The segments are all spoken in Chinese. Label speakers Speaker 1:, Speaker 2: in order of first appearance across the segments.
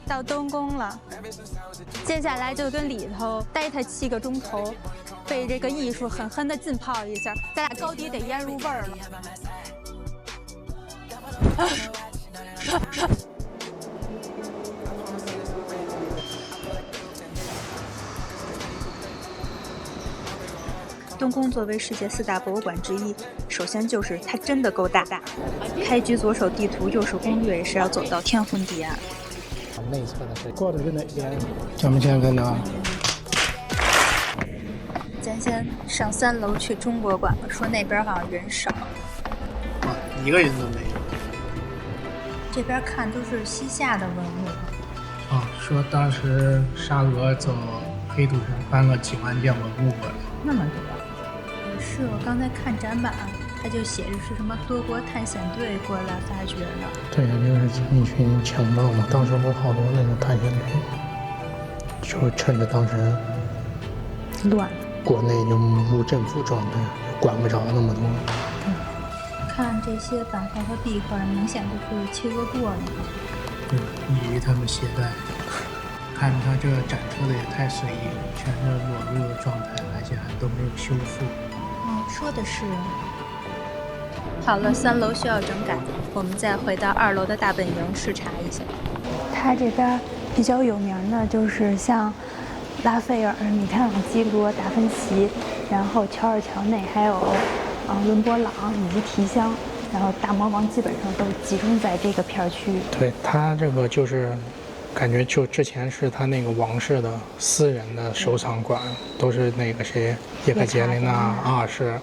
Speaker 1: 到东宫了，接下来就跟里头待它7个钟头，被这个艺术狠狠地浸泡一下，咱俩高低得腌入味儿了。东宫作为世界4大博物馆之一，首先就是它真的够大。开局左手地图，右手攻略，是要走到天昏地暗。
Speaker 2: 内侧的是过的是哪边？咱们现在跟哪？
Speaker 1: 咱先上3楼去中国馆了，说那边好像人少，
Speaker 2: 一个人都没有。
Speaker 1: 这边看都是西夏的文物。
Speaker 2: 说当时沙俄走黑土上搬了几万件文物过来，
Speaker 1: 那么多。是我刚才看展板，他就写着是什么多国探险队过来发掘的。
Speaker 2: 对，就是一群强盗嘛。当时不是好多那种探险队，就趁着当时
Speaker 1: 乱，
Speaker 2: 国内就无政府状态，管不着那么多。
Speaker 1: 看这些板块和壁块，明显都是切割过的。
Speaker 2: 易于他们携带。看他这展出的也太随意了，全是裸露的状态，而且还都没有修复。
Speaker 1: 说的是。好了，3楼需要整改，我们再回到2楼的大本营视察一下。它这边比较有名的就是像拉斐尔、米开朗基罗、达芬奇，然后乔尔乔内，还有伦勃朗以及提香，然后大魔王基本上都集中在这个片区。
Speaker 2: 对，他这个就是感觉就之前是他那个王室的私人的收藏馆，都是那个谁叶卡捷琳娜2世，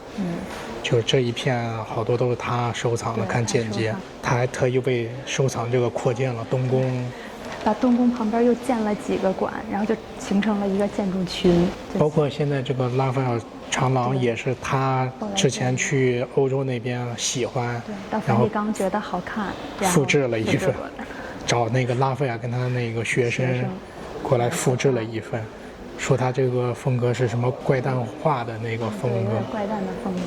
Speaker 2: 就这一片好多都是他收藏的。看简介，他还特意为收藏这个扩建了东宫，
Speaker 1: 把东宫旁边又建了几个馆，然后就形成了一个建筑群。
Speaker 2: 包括现在这个拉斐尔长廊也是他之前去欧洲那边喜欢，
Speaker 1: 到梵蒂冈觉得好看，
Speaker 2: 复制了一份。找那个拉斐尔跟他那个学生过来复制了一份，说他这个风格是什么怪诞画的那个风格，
Speaker 1: 怪诞的风格。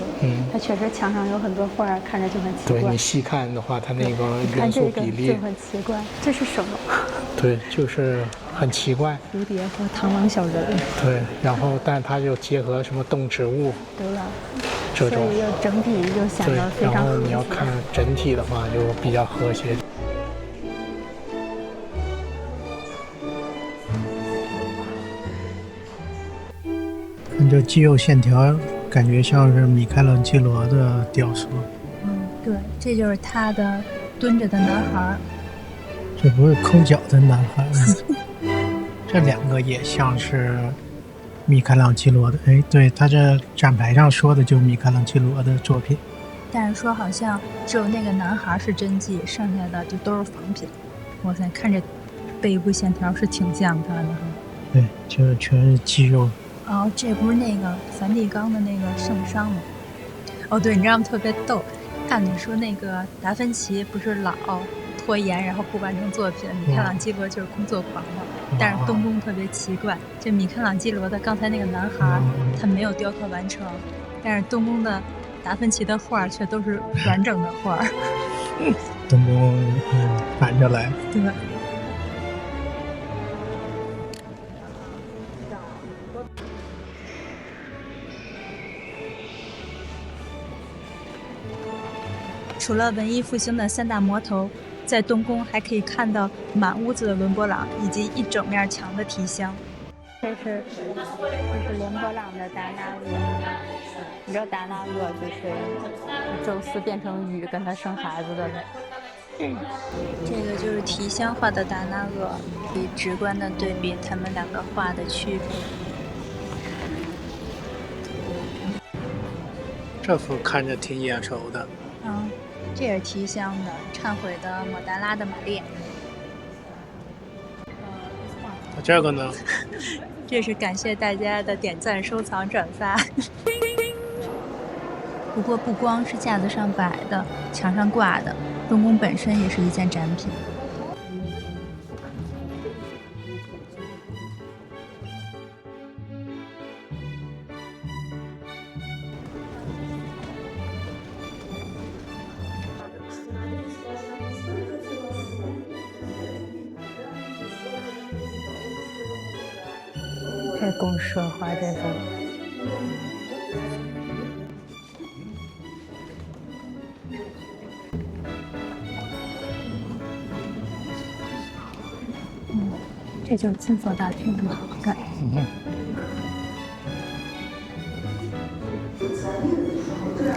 Speaker 1: 他确实墙上有很多画，看着就很奇怪。
Speaker 2: 对，你细看的话，他那个元素比例
Speaker 1: 就很奇怪。这是什么？
Speaker 2: 对，就是很奇怪。
Speaker 1: 蝴蝶和螳螂小人。
Speaker 2: 对，然后但它就结合什么动植物。
Speaker 1: 对呀。
Speaker 2: 这种。
Speaker 1: 所以就整体就显得非常和谐。
Speaker 2: 然后你要看整体的话，就比较和谐。这肌肉线条感觉像是米开朗基罗的雕塑。
Speaker 1: 对，这就是他的蹲着的男孩。
Speaker 2: 这不是抠脚的男孩吗？这2个也像是米开朗基罗的。哎，对，他这展牌上说的就是米开朗基罗的作品。
Speaker 1: 但是说好像只有那个男孩是真迹，剩下的就都是仿品。哇塞，看这背部线条是挺像他的。
Speaker 2: 对，就是全是肌肉。
Speaker 1: 这不是那个梵蒂冈的那个圣殇吗？对，你知道吗？特别逗。按理说那个达芬奇不是老拖延，然后不完成作品，米开朗基罗就是工作狂嘛。但是东宫特别奇怪，这米开朗基罗的刚才那个男孩，他没有雕刻完成，但是东宫的达芬奇的画却都是完整的画。
Speaker 2: 东宫反着来。
Speaker 1: 对。除了文艺复兴的3大魔头，在东宫还可以看到满屋子的伦勃朗以及一整面墙的提香。这是伦勃朗的达那厄，你知道达那厄就是宙斯变成雨跟他生孩子的。这个就是提香画的达那厄，可以直观的对比他们2个画的区别。
Speaker 2: 这幅看着挺眼熟的。
Speaker 1: 这也是提香的，忏悔的抹大拉的玛丽。
Speaker 2: 这个呢？
Speaker 1: 这是感谢大家的点赞、收藏、转发。不过不光是架子上摆的、墙上挂的，东宫本身也是一件展品。太公奢华这种。这就是金色大厅的感觉。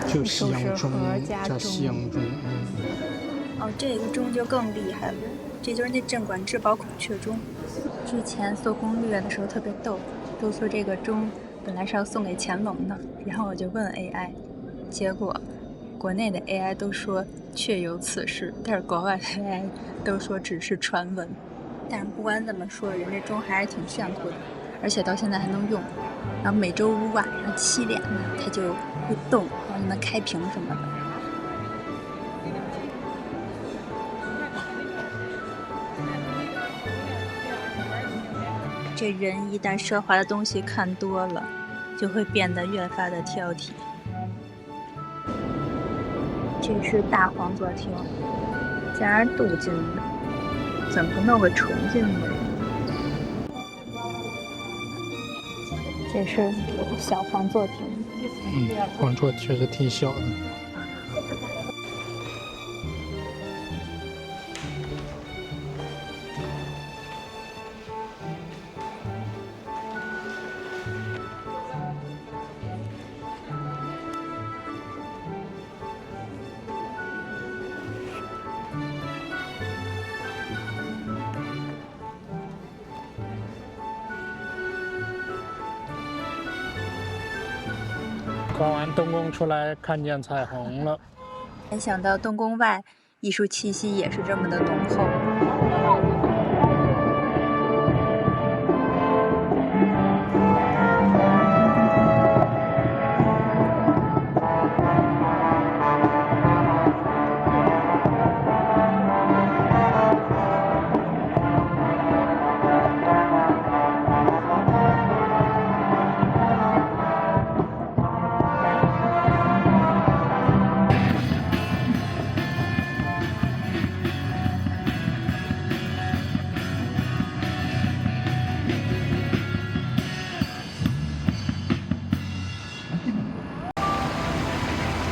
Speaker 2: 就西洋钟加西洋钟。
Speaker 1: 哦，这个钟就更厉害了，这就是那镇馆之宝孔雀钟。之前搜攻略的时候特别逗，都说这个钟本来是要送给乾隆的，然后我就问 AI， 结果国内的 AI 都说确有此事，但是国外的 AI 都说只是传闻。但是不管怎么说，人这钟还是挺炫酷的，而且到现在还能用。然后每周五晚上7点呢，它就会动，然后就能开屏什么的。这人一旦奢华的东西看多了，就会变得越发的挑剔。这是大皇座厅，加镀金的，怎么不弄个纯金的？这是小皇座厅。
Speaker 2: 皇座确实挺小的。逛完东宫出来，看见彩虹了。
Speaker 1: 没想到东宫外艺术气息也是这么的浓厚。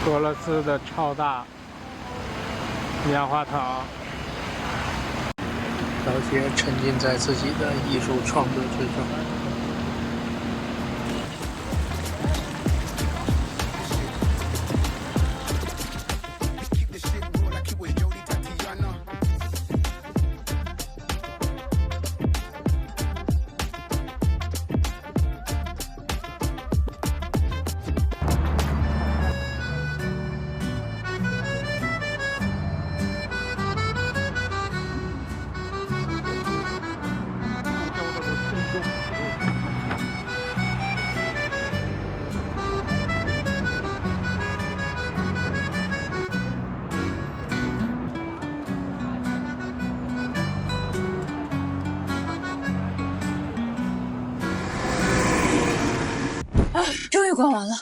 Speaker 2: 俄罗斯的超大棉花糖，小姐沉浸在自己的艺术创作之中。终于逛完了。